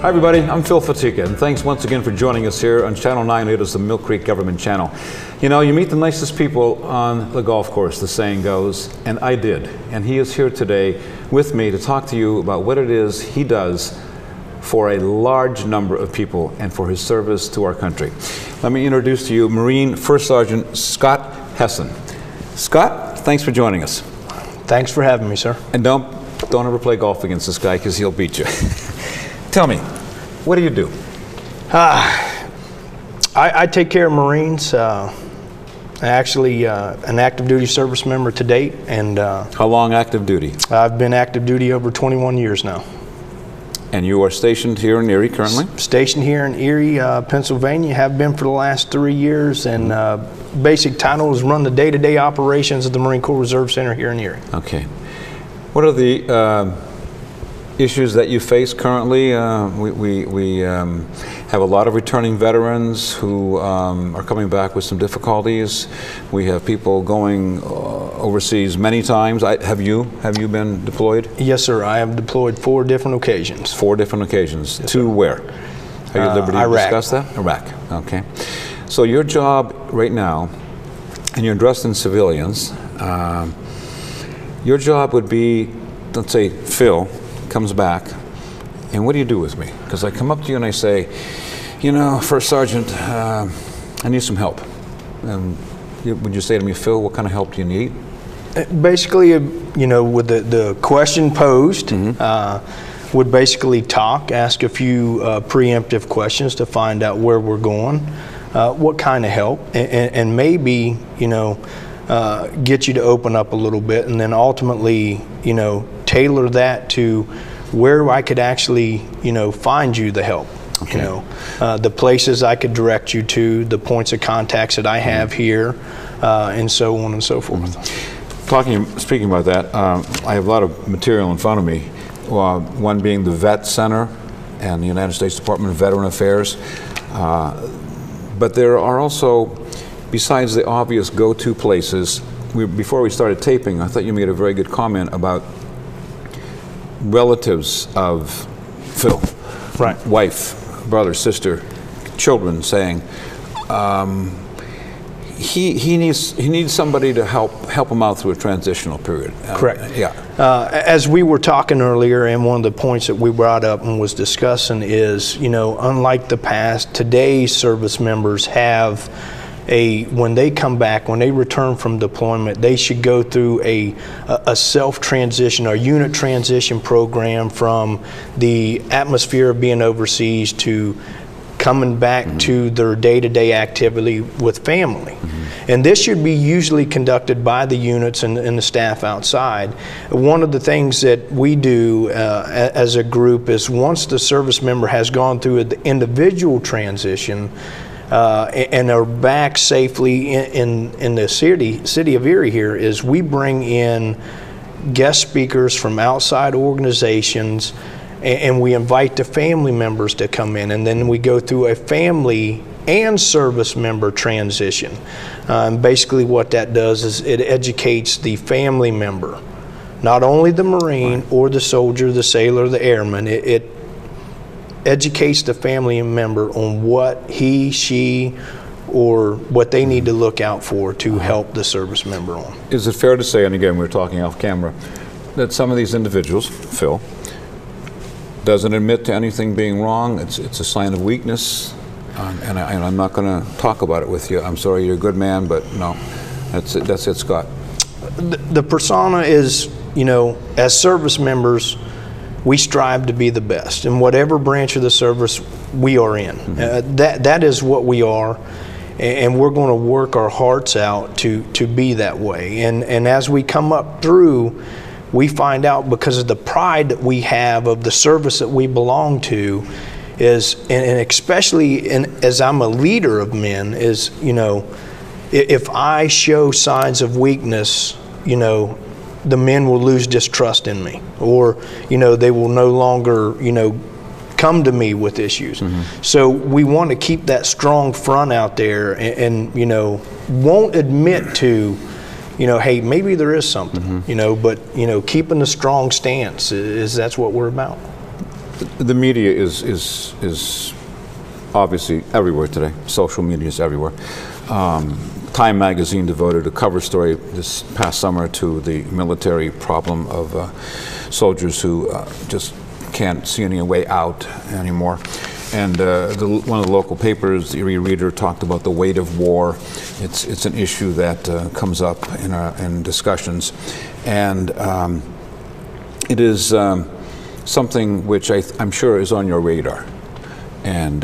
Hi everybody, I'm Phil Fatika, and thanks once again for joining us here on Channel 9. It is the Millcreek Government Channel. You know, you meet the nicest people on the golf course, the saying goes, and I did. And he is here today with me to talk to you about what it is he does for a large number of people and for his service to our country. Let me introduce to you Marine First Sergeant Scott Hessen. Scott, thanks for joining us. Thanks for having me, sir. And don't ever play golf against this guy because he'll beat you. Tell me, what do you do? I take care of Marines. Actually, an active duty service member to date. And how long active duty? I've been active duty over 21 years now. And you are stationed here in Erie currently? Stationed here in Erie, Pennsylvania. Have been for the last 3 years. And basic title is run the day-to-day operations of the Marine Corps Reserve Center here in Erie. Okay. What are the issues that you face currently? We have a lot of returning veterans who are coming back with some difficulties. We have people going overseas many times. Have you been deployed? Yes, sir. I have deployed 4 different occasions. 4 different occasions. Yes, to sir. Where? Are you at liberty to discuss that? Iraq. Okay. So your job right now, and you're dressed in civilians, your job would be, let's say Phil comes back, and what do you do with me? Because I come up to you and I say, you know, First Sergeant, I need some help. And would you say to me, Phil, what kind of help do you need? Basically, you know, with the question posed, would basically ask a few preemptive questions to find out where we're going, what kind of help, and maybe, you know, get you to open up a little bit, and then ultimately, you know, tailor that to where I could actually, you know, find you the help. Okay. You know, the places I could direct you to, the points of contacts that I have here, and so on and so forth. Speaking about that, I have a lot of material in front of me. One being the Vet Center and the United States Department of Veteran Affairs. But there are also, besides the obvious go-to places, before we started taping, I thought you made a very good comment about relatives of Phil. Right. Wife, brother, sister, children, saying he needs somebody to help him out through a transitional period. Correct. Yeah. As we were talking earlier, and one of the points that we brought up and was discussing is, you know, unlike the past, today's service members have when they come back, when they return from deployment, they should go through a self-transition or unit transition program from the atmosphere of being overseas to coming back to their day-to-day activity with family. And this should be usually conducted by the units and the staff outside. One of the things that we do as a group is once the service member has gone through the individual transition, and are back safely in the city of Erie here, is we bring in guest speakers from outside organizations, and we invite the family members to come in, and then we go through a family and service member transition. Basically what that does is it educates the family member, not only the Marine or the soldier, the sailor, the airman. It educates the family member on what he, she, or what they need to look out for to help the service member on. Is it fair to say, and again, we're talking off camera, that some of these individuals, Phil, doesn't admit to anything being wrong? It's a sign of weakness, and I'm not going to talk about it with you. I'm sorry, you're a good man, but no, that's it, Scott. The persona is, you know, as service members, we strive to be the best in whatever branch of the service we are in. That is what we are, and we're going to work our hearts out to be that way. And as we come up through, we find out, because of the pride that we have of the service that we belong to, is, and especially as I'm a leader of men, is, you know, if I show signs of weakness, you know, the men will lose distrust in me, or, you know, they will no longer, you know, come to me with issues. So we want to keep that strong front out there, and you know, won't admit to, you know, hey, maybe there is something, you know, but, you know, keeping a strong stance that's what we're about. the media is obviously everywhere today. Social media is everywhere. Time magazine devoted a cover story this past summer to the military problem of soldiers who just can't see any way out anymore. And one of the local papers, the Erie Reader, talked about the weight of war. It's an issue that comes up in discussions, and it is something which I'm sure is on your radar. And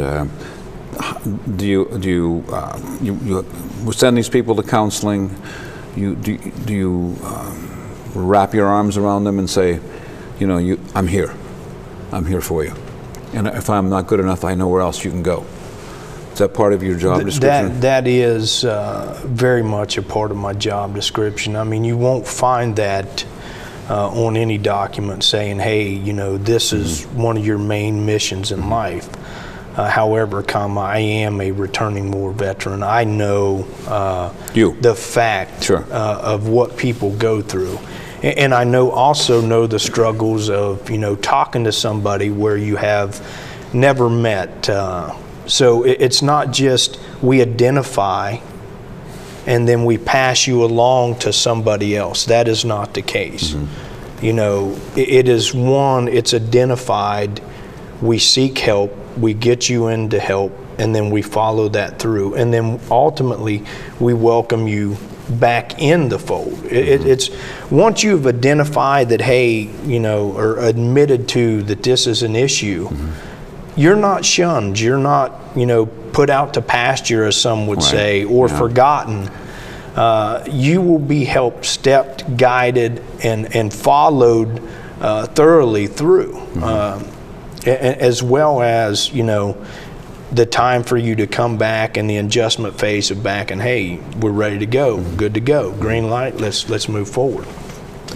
do you send these people to counseling? Do you wrap your arms around them and say, I'm here for you, and if I'm not good enough, I know where else you can go? Is that part of your job description? That is very much a part of my job description. I mean, you won't find that on any document saying, hey, this is one of your main missions in life. However, I am a returning war veteran. I know the fact of what people go through. And I also know the struggles of, talking to somebody where you have never met. So it's not just we identify and then we pass you along to somebody else. That is not the case. It is it's identified, we seek help, we get you into help, and then we follow that through. And then ultimately, we welcome you back in the fold. It's once you've identified that, hey, or admitted to that this is an issue, you're not shunned. You're not, put out to pasture, as some would say, or forgotten. You will be helped, stepped, guided, and followed thoroughly through. As well as, the time for you to come back and the adjustment phase of back and, hey, we're ready to go, good to go, green light, let's move forward.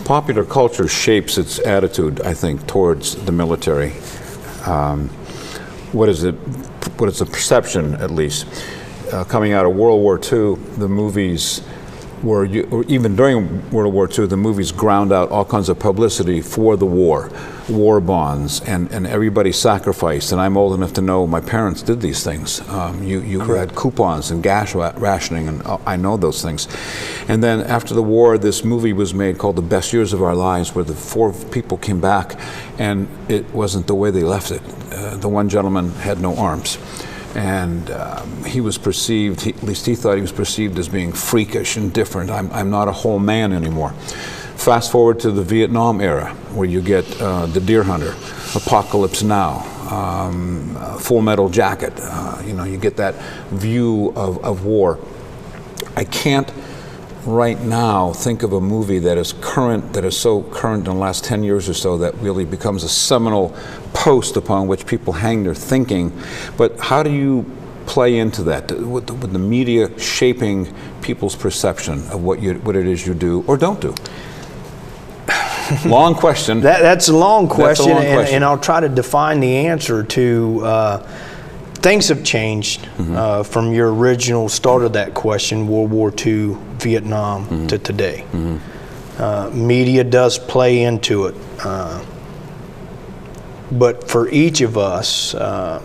Popular culture shapes its attitude, I think, towards the military. What is the perception, at least? Coming out of World War II, the movies or even during World War II, the movies ground out all kinds of publicity for the war bonds, and everybody sacrificed. And I'm old enough to know my parents did these things. You had coupons and gas rationing, and I know those things. And then after the war, this movie was made called The Best Years of Our Lives, where the 4 people came back, and it wasn't the way they left it. The one gentleman had no arms. And he was perceived, at least he thought he was perceived as being freakish and different. I'm not a whole man anymore. Fast forward to the Vietnam era, where you get The Deer Hunter, Apocalypse Now, Full Metal Jacket. You get that view of war. I can't right now think of a movie that is current, that is so current in the last 10 years or so, that really becomes a seminal post upon which people hang their thinking. But how do you play into that, with the media shaping people's perception of what it is you do or don't do? Long question. That's a long question, and I'll try to define the answer to. Things have changed from your original start of that question, World War II, Vietnam, to today. Media does play into it. But for each of us, I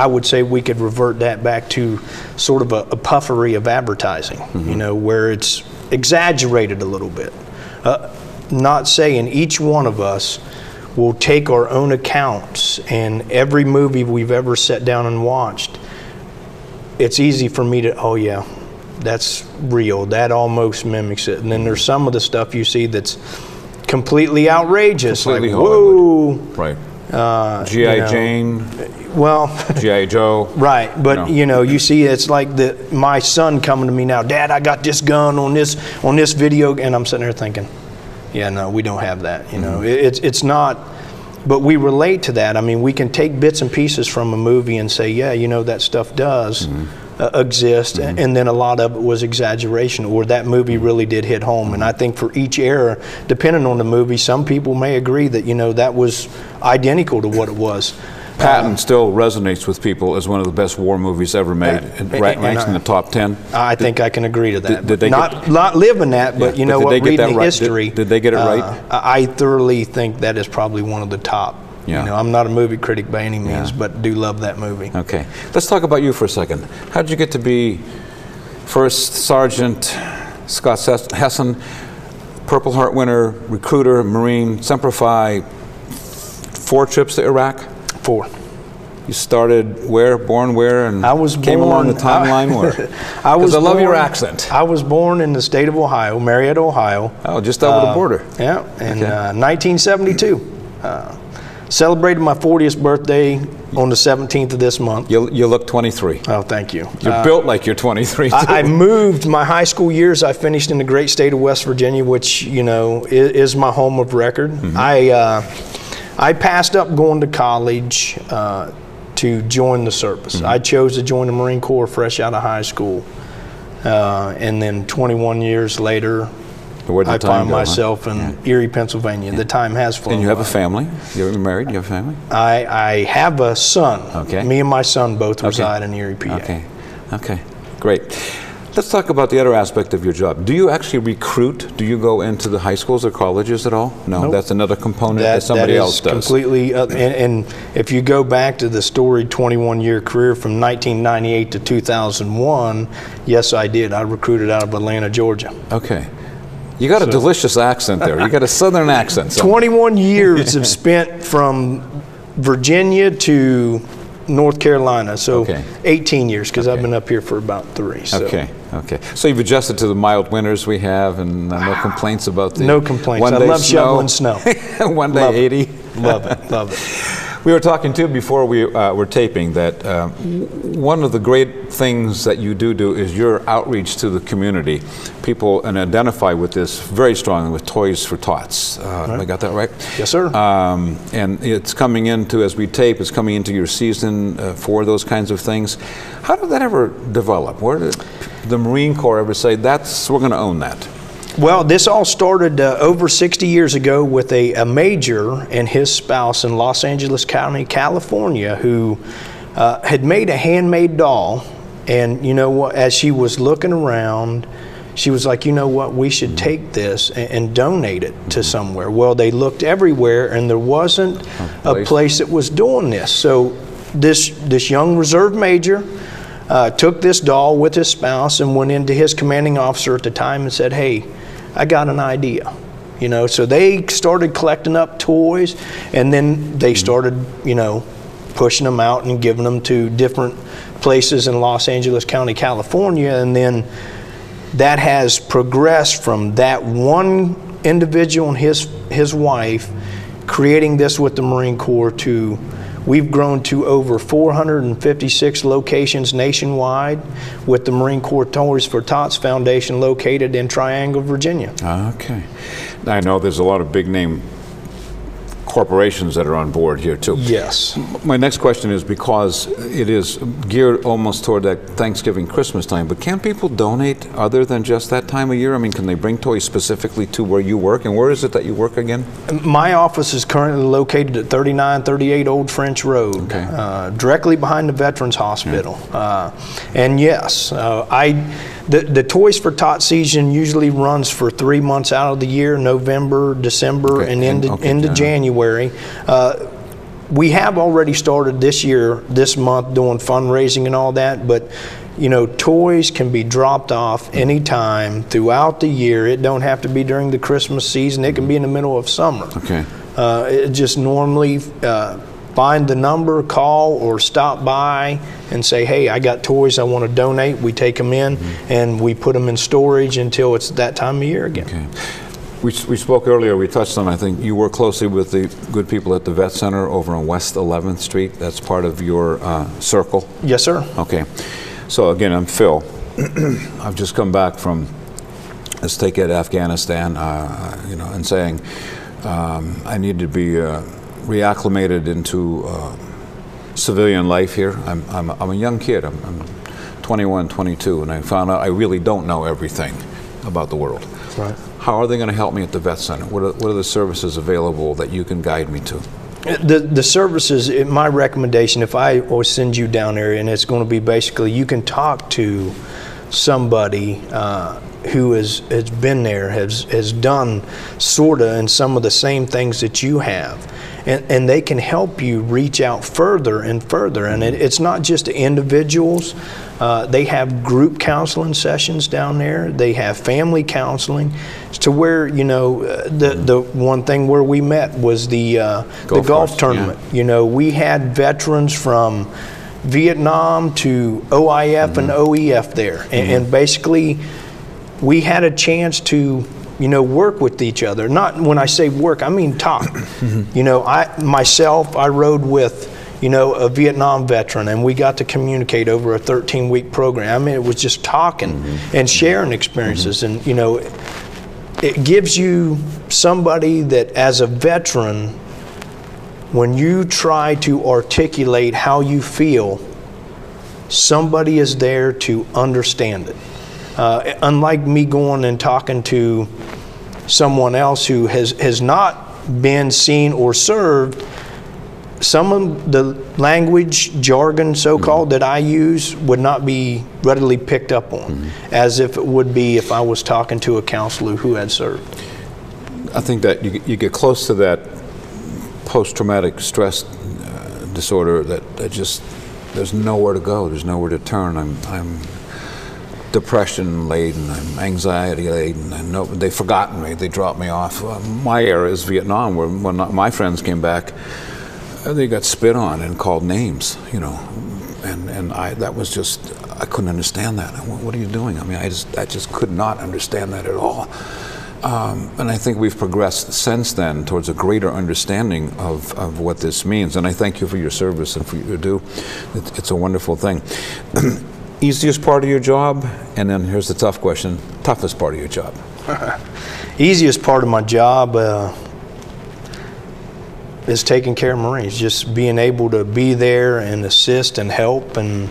would say we could revert that back to sort of a puffery of advertising, where it's exaggerated a little bit. Not saying each one of us will take our own accounts, and every movie we've ever sat down and watched, it's easy for me to, oh yeah, that's real, that almost mimics it. And then there's some of the stuff you see that's completely outrageous, completely like, whoa. Right. G.I. Jane. Well, G.I. Joe. Right, but you see, it's like my son coming to me now, Dad, I got this gun on this video, and I'm sitting there thinking, yeah, no, we don't have that. It's not, but we relate to that. I mean, we can take bits and pieces from a movie and say, yeah, that stuff does exist, and then a lot of it was exaggeration, or that movie really did hit home. And I think for each era, depending on the movie, some people may agree that that was identical to what it was. Patton still resonates with people as one of the best war movies ever made. Ranks in the top 10. I think I can agree to that. Did they not living that, but reading the history. Did they get it right? I thoroughly think that is probably one of the top Yeah. You know, I'm not a movie critic by any means, but do love that movie. Okay. Let's talk about you for a second. How did you get to be First Sergeant Scott Hessen, Purple Heart winner, recruiter, Marine, Semper Fi, 4 trips to Iraq? 4. You started where, born where, and I was came born, along the timeline where? I love your accent. I was born in the state of Ohio, Marietta, Ohio. Oh, just over the border. Yeah, in 1972. Celebrated my 40th birthday on the 17th of this month. You look 23. Oh, thank you. You're built like you're 23 too. I moved my high school years. I finished in the great state of West Virginia, which, you know, is my home of record. I passed up going to college to join the service. I chose to join the Marine Corps fresh out of high school, and then 21 years later, I find myself in Erie, Pennsylvania. The time has flown. And you have a family? You're married? You have a family? I have a son. Okay. Me and my son both reside in Erie, PA. Okay, great. Let's talk about the other aspect of your job. Do you actually recruit? Do you go into the high schools or colleges at all? No, nope. That's another component that somebody else does. Completely, and if you go back to the storied 21-year career from 1998 to 2001, yes, I did. I recruited out of Atlanta, Georgia. Okay. You got a delicious accent there. You got a southern accent. 21 years have spent from Virginia to North Carolina, so 18 years, because I've been up here for about 3. So. Okay. So you've adjusted to the mild winters we have, and no complaints about the no complaints. I love shoveling snow. One day 80. Love it. We were talking too before we were taping that one of the great things that you do is your outreach to the community. People identify with this very strongly with Toys for Tots. I got that right? Yes, sir. And it's coming into, as we tape, it's coming into your season for those kinds of things. How did that ever develop? Where did the Marine Corps ever say, we're going to own that? Well, this all started over 60 years ago with a major and his spouse in Los Angeles County, California, who had made a handmade doll. And you know what, as she was looking around, she was like, you know what, we should take this and donate it to somewhere. Well, they looked everywhere and there wasn't a place that was doing this. So this young reserve major took this doll with his spouse and went into his commanding officer at the time and said, hey, I got an idea. You know, so they started collecting up toys, and then they started, you know, pushing them out and giving them to different places in Los Angeles County, California, and then that has progressed from that one individual and his wife creating this with the Marine Corps to we've grown to over 456 locations nationwide with the Marine Corps Toys for Tots Foundation located in Triangle, Virginia. Okay. I know there's a lot of big name corporations that are on board here too. Yes. My next question is, because it is geared almost toward that Thanksgiving, Christmas time, but can people donate other than just that time of year? I mean, can they bring toys specifically to where you work? And where is it that you work again? My office is currently located at 3938 Old French Road, directly behind the Veterans Hospital. And yes, the Toys for Tots season usually runs for 3 months out of the year, November, December, and into January. We have already started this month, doing fundraising and all that, but you know, toys can be dropped off anytime throughout the year. It don't have to be during the Christmas season. It can be in the middle of summer. It just normally find the number, call, or stop by and say, hey, I got toys I want to donate. We take them in and we put them in storage until it's that time of year again. We spoke earlier, we touched on, I think you work closely with the good people at the Vet Center over on West 11th Street. That's part of your circle? Yes, sir. Okay. So again, I'm Phil. I've just come back from, let's take it, Afghanistan, you know, and saying I need to be reacclimated into civilian life here. I'm a young kid. I'm 21, 22, and I found out I really don't know everything about the world. Right. How are they going to help me at the Vet Center? What are the services available that you can guide me to? The services, my recommendation, if I send you down there, and it's going to be basically, you can talk to somebody who has been there, has done sort of in some of the same things that you have. And they can help you reach out further and further. And it's not just individuals. They have group counseling sessions down there. They have family counseling. To where, you know, the one thing where we met was the golf tournament. Yeah. You know, we had veterans from Vietnam to OIF and OEF there. And basically, we had a chance to, you know, work with each other. Not when I say work, I mean talk. You know, I rode with, you know, a Vietnam veteran, and we got to communicate over a 13-week program. I mean, it was just talking and sharing experiences. And, you know, it gives you somebody that as a veteran, when you try to articulate how you feel, somebody is there to understand it. Unlike me going and talking to someone else who has not been seen or served, some of the language, jargon, so-called, that I use would not be readily picked up on, as if it would be if I was talking to a counselor who had served. I think that you get close to that post-traumatic stress disorder that just, there's nowhere to go, there's nowhere to turn. I'm depression laden, I'm anxiety laden, and they've forgotten me, they dropped me off. My era is Vietnam, where when my friends came back, they got spit on and called names, you know, and that was just, I couldn't understand that. What are you doing? I mean, I just could not understand that at all. And I think we've progressed since then towards a greater understanding of what this means. And I thank you for your service and for what you do. It's a wonderful thing. Easiest part of your job, and then here's the tough question, toughest part of your job. Easiest part of my job is taking care of Marines, just being able to be there and assist and help. And,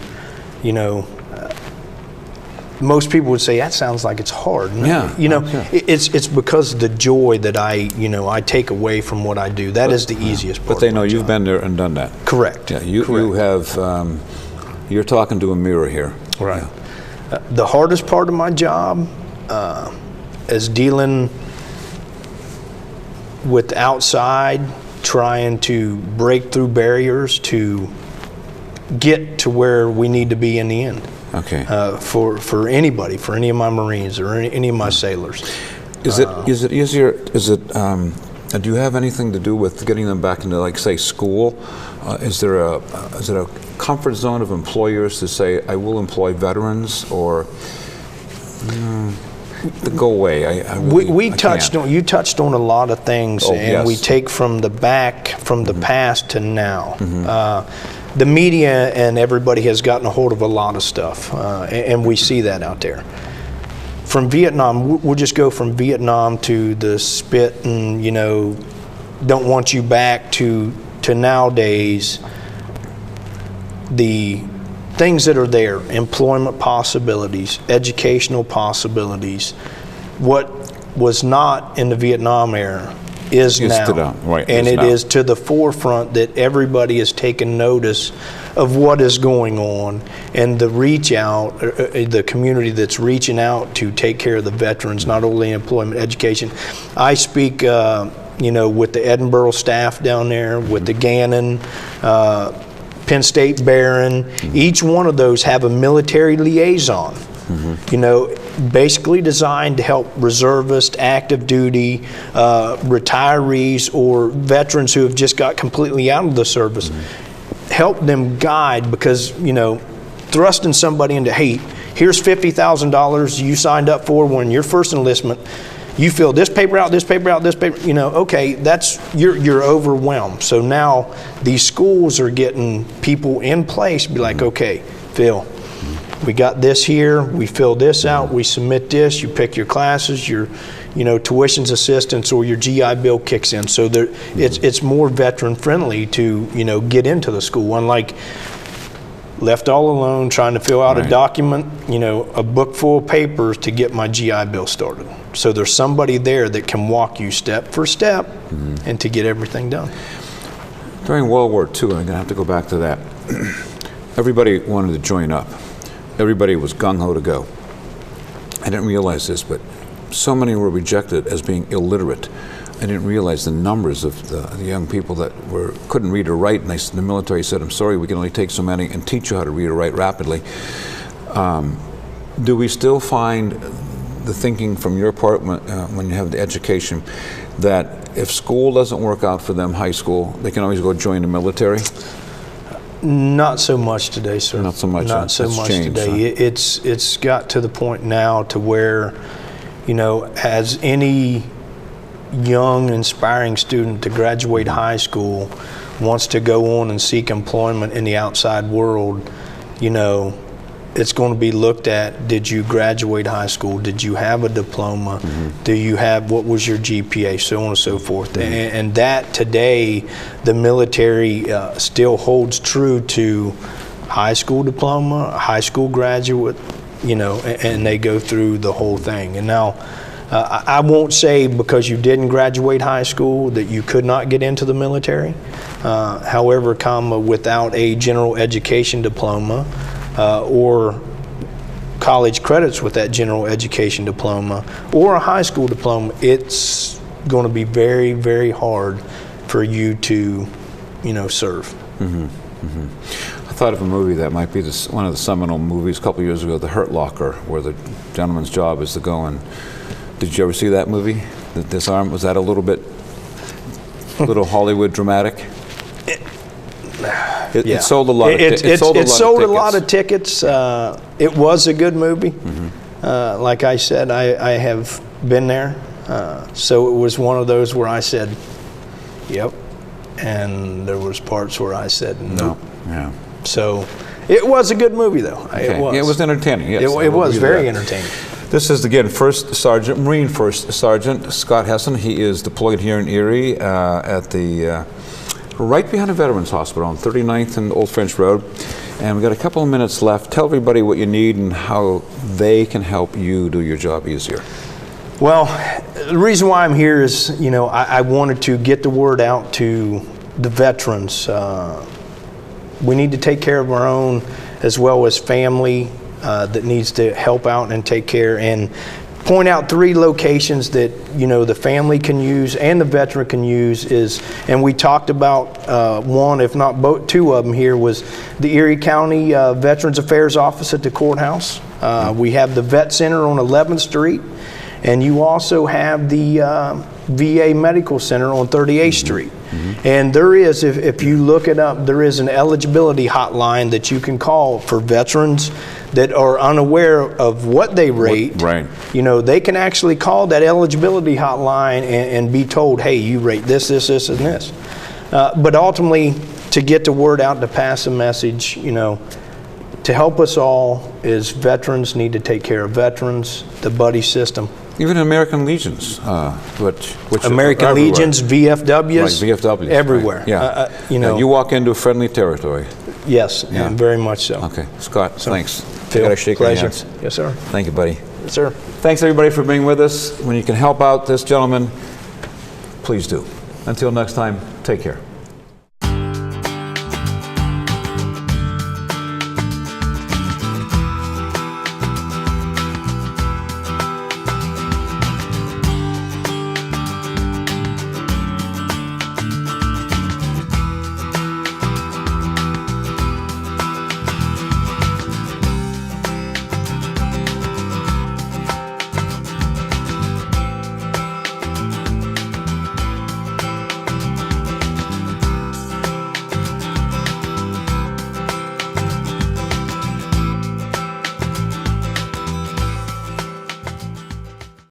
you know, most people would say that sounds like it's hard. Yeah, you know, yeah. It's because of the joy that I take away from what I do. That is the easiest part. But they know of my you've job. been there and done that. Correct. Yeah, you have. You're talking to a mirror here. Right. Yeah. The hardest part of my job is dealing with outside, trying to break through barriers to get to where we need to be in the end. Okay. For anybody, for any of my Marines or any of my sailors. Is it easier? Do you have anything to do with getting them back into, like, say, school? Is it a comfort zone of employers to say, I will employ veterans, or go away? You touched on a lot of things, and yes. we take from the past to now. The media and everybody has gotten a hold of a lot of stuff, and we see that out there. From Vietnam, we'll just go from Vietnam to the spit and, you know, don't want you back to nowadays. The things that are there, employment possibilities, educational possibilities, what was not in the Vietnam era is now. Right, and it is to the forefront that everybody is taking notice of what is going on, and the reach out, the community that's reaching out to take care of the veterans, not only employment, education. I speak, you know, with the Edinburgh staff down there, with the Gannon, Penn State Baron. Each one of those have a military liaison. You know, basically designed to help reservists, active duty, retirees, or veterans who have just got completely out of the service. Help them guide, because, you know, thrusting somebody into, hey, here's $50,000 you signed up for when your first enlistment. You fill this paper out, this paper out, this paper, you know, okay, that's, you're overwhelmed. So now these schools are getting people in place, be like, okay, Phil, we got this here, we fill this out, we submit this, you pick your classes, your, you know, tuition's assistance, or your GI Bill kicks in. So there, it's more veteran friendly to, you know, get into the school. Unlike left all alone trying to fill out a document, you know, a book full of papers to get my GI Bill started. So there's somebody there that can walk you step for step and to get everything done. During World War II, I'm going to have to go back to that. Everybody wanted to join up. Everybody was gung-ho to go. I didn't realize this, but so many were rejected as being illiterate. I didn't realize the numbers of the young people that couldn't read or write, and the military said, I'm sorry, we can only take so many and teach you how to read or write rapidly. Do we still find the thinking from your part when you have the education that if school doesn't work out for them, high school, they can always go join the military? Not so much today, sir. Not so much. Not so much changed, today. huh? It's got to the point now to where, you know, as any young, inspiring student to graduate high school wants to go on and seek employment in the outside world, you know, it's going to be looked at, did you graduate high school? Did you have a diploma? Do you have, what was your GPA? So on and so forth. And that today, the military still holds true to high school diploma, high school graduate, you know, and they go through the whole thing. And now, I won't say because you didn't graduate high school that you could not get into the military. However, without a general education diploma, or college credits with that general education diploma or a high school diploma, it's going to be very, very hard for you to, you know, serve. I thought of a movie that might be one of the seminal movies a couple years ago, The Hurt Locker, where the gentleman's job is to go and, did you ever see that movie? Disarm, was that a little Hollywood dramatic? It sold a lot of tickets. It sold a lot of tickets. It was a good movie. Like I said, I have been there. So it was one of those where I said, yep. And there was parts where I said, no. Yeah. So it was a good movie, though. Okay. It was entertaining, yes. It was very entertaining. This is, again, First Sergeant, Marine First Sergeant Scott Hessen. He is deployed here in Erie at the right behind a Veterans Hospital on 39th and Old French Road. And we've got a couple of minutes left. Tell everybody what you need and how they can help you do your job easier. Well, the reason why I'm here is, you know, I wanted to get the word out to the veterans. We need to take care of our own as well as family that needs to help out and take care, and point out 3 locations that, you know, the family can use and the veteran can use is, and we talked about one, if not both, 2 of them here, was the Erie County Veterans Affairs Office at the courthouse. We have the Vet Center on 11th Street, and you also have the VA Medical Center on 38th Street. And there is, if you look it up, there is an eligibility hotline that you can call for veterans that are unaware of what they rate. Right. You know, they can actually call that eligibility hotline and be told, hey, you rate this, this, this, and this. But ultimately, to get the word out, to pass a message, you know, to help us all is veterans need to take care of veterans, the buddy system. Even American Legions, which American Legions, VFWs, right, VFWs, everywhere. Right. Yeah, you know, you walk into a friendly territory. Yes, yeah. And very much so. Okay, Scott, so, thanks. Phil, I gotta shake your pleasure. hands. Yes, sir. Thank you, buddy. Yes, sir. Thanks everybody for being with us. When you can help out this gentleman, please do. Until next time, take care.